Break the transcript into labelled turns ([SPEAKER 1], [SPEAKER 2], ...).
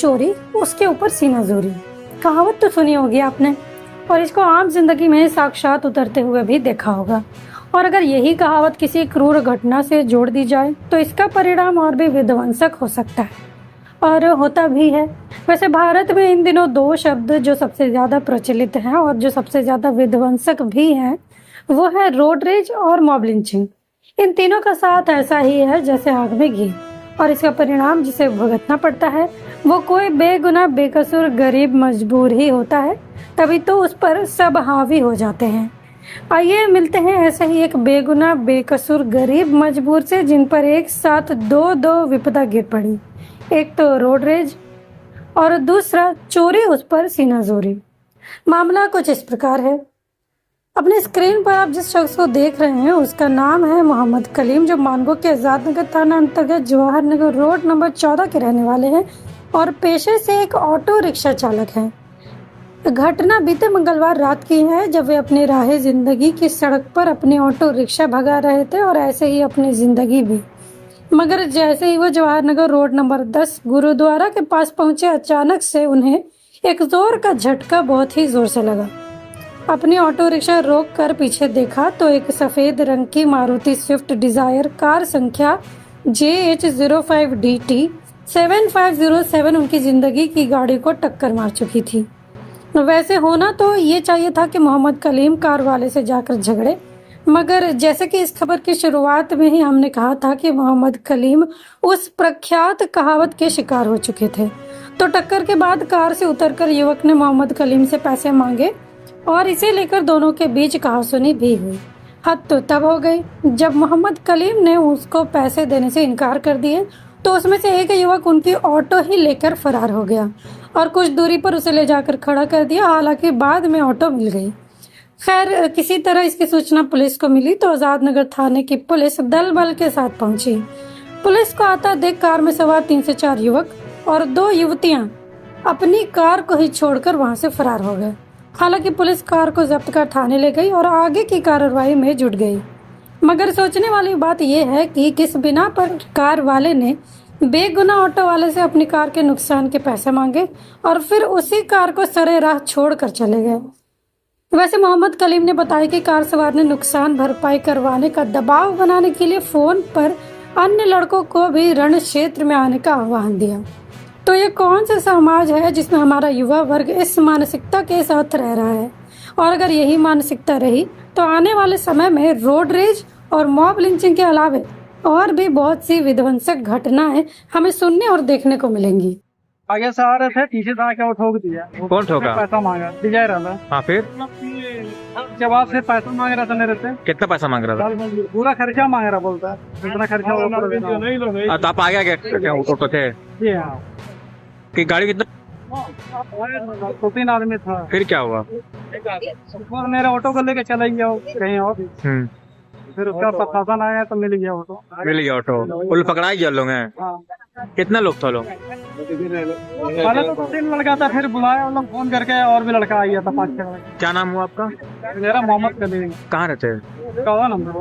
[SPEAKER 1] चोरी, उसके ऊपर सीनाजोरी। कहावत तो सुनी होगी आपने, और इसको आम जिंदगी में साक्षात उतरते हुए भी देखा होगा। और अगर यही कहावत किसी क्रूर घटना से जोड़ दी जाए तो इसका परिणाम और भी विध्वंसक हो सकता है, और होता भी है। वैसे भारत में इन दिनों दो शब्द जो सबसे ज्यादा प्रचलित हैं और जो सबसे ज्यादा विध्वंसक भी हैं, वो है रोड रेज और मॉब लिंचिंग। इन तीनों का साथ ऐसा ही है जैसे आग में घी, और इसका परिणाम जिसे भुगतना पड़ता है वो कोई बेगुनाह बेकसूर गरीब मजबूर ही होता है, तभी तो उस पर सब हावी हो जाते हैं। आइए मिलते हैं ऐसे ही एक बेगुनाह बेकसूर गरीब मजबूर से जिन पर एक साथ दो दो विपदा गिर पड़ी। एक तो रोड रेज और दूसरा चोरी, उस पर सीनाजोरी। मामला कुछ इस प्रकार है। अपने स्क्रीन पर आप जिस शख्स को देख रहे हैं उसका नाम है मोहम्मद कलीम, जो मानगो के आजाद नगर थाना अंतर्गत जवाहर नगर रोड नंबर 14 के रहने वाले हैं और पेशे से एक ऑटो रिक्शा चालक हैं। घटना बीते मंगलवार रात की है, जब वे अपनी राह जिंदगी की सड़क पर अपनी ऑटो रिक्शा भगा रहे थे और ऐसे ही अपनी जिंदगी भी। मगर जैसे ही वो जवाहर नगर रोड नंबर 10 गुरुद्वारा के पास पहुंचे, अचानक से उन्हें एक जोर का झटका बहुत ही जोर से लगा। अपनी ऑटो रिक्शा रोक कर पीछे देखा तो एक सफेद रंग की मारुति स्विफ्ट डिजायर कार संख्या JH05DT 7507 उनकी जिंदगी की गाड़ी को टक्कर मार चुकी थी। वैसे होना तो ये चाहिए था कि मोहम्मद कलीम कार वाले से जाकर झगड़े, मगर जैसे कि इस खबर की शुरुआत में ही हमने कहा था कि मोहम्मद कलीम उस प्रख्यात कहावत के शिकार हो चुके थे, तो टक्कर के बाद कार से उतरकर युवक ने मोहम्मद कलीम से पैसे मांगे और इसे लेकर दोनों के बीच कहासुनी भी हुई। हद तो तब हो गई जब मोहम्मद कलीम ने उसको पैसे देने से इनकार कर दिए, तो उसमें से एक युवक उनकी ऑटो ही लेकर फरार हो गया और कुछ दूरी पर उसे ले जाकर खड़ा कर दिया। हालांकि बाद में ऑटो मिल गई। खैर, किसी तरह इसकी सूचना पुलिस को मिली तो आजाद नगर थाने की पुलिस दल बल के साथ पहुंची। पुलिस को आता देख कार में सवार 3 से 4 युवक और 2 युवतियां अपनी कार को ही छोड़कर वहां से फरार हो गए। हालांकि पुलिस कार को जब्त कर थाने ले गई और आगे की कार्रवाई में जुट गई। मगर सोचने वाली बात यह है कि किस बिना पर कार वाले ने बेगुनाह ऑटो वाले से अपनी कार के नुकसान के पैसे मांगे और फिर उसी कार को सरे राह छोड़कर चले गए। वैसे मोहम्मद कलीम ने बताया कि कार सवार ने नुकसान भरपाई करवाने का दबाव बनाने के लिए फोन पर अन्य लड़कों को भी रण क्षेत्र में आने का आह्वान दिया। तो ये कौन सा समाज है जिसमें हमारा युवा वर्ग इस मानसिकता के साथ रह रहा है? और अगर यही मानसिकता रही तो आने वाले समय में रोड रेज और मॉब लिंचिंग के अलावे और भी बहुत सी विध्वंसक घटनाएं हमें सुनने और देखने को मिलेंगी।
[SPEAKER 2] आगे से आ रहे थे, पीछे से आके वो ठोक दिया।
[SPEAKER 3] कौन ठोका?
[SPEAKER 2] पैसा मांगा, डिजायर वाला।
[SPEAKER 3] हाँ, फिर
[SPEAKER 2] जवाब से पैसा मांग रहा था मेरे से।
[SPEAKER 3] कितना पैसा मांग रहा था?
[SPEAKER 2] पूरा खर्चा मांग रहा, बोलता है इतना खर्चा होगा।
[SPEAKER 3] तो आप आ गया क्या ऑटो थे?
[SPEAKER 2] जी हाँ।
[SPEAKER 3] कि गाड़ी कितना?
[SPEAKER 2] 2-3 आदमी था।
[SPEAKER 3] फिर क्या हुआ?
[SPEAKER 2] और मेरा ऑटो को लेके चला गया कहीं और। फिर उसका प्रशासन आया तो मिल गया ऑटो।
[SPEAKER 3] मिल गया ऑटो। पुलिस पकड़ाई गया लोग हैं? कितना लोग थे लोग?
[SPEAKER 2] पहले तो 2-3 लड़का था, फिर बुलाया लोग फोन करके और भी लड़का आ गया था 5-6 लड़का।
[SPEAKER 3] क्या नाम हुआ आपका?
[SPEAKER 2] मेरा मोहम्मद कलीम।
[SPEAKER 3] कहाँ रहते?
[SPEAKER 2] कौन नंबर?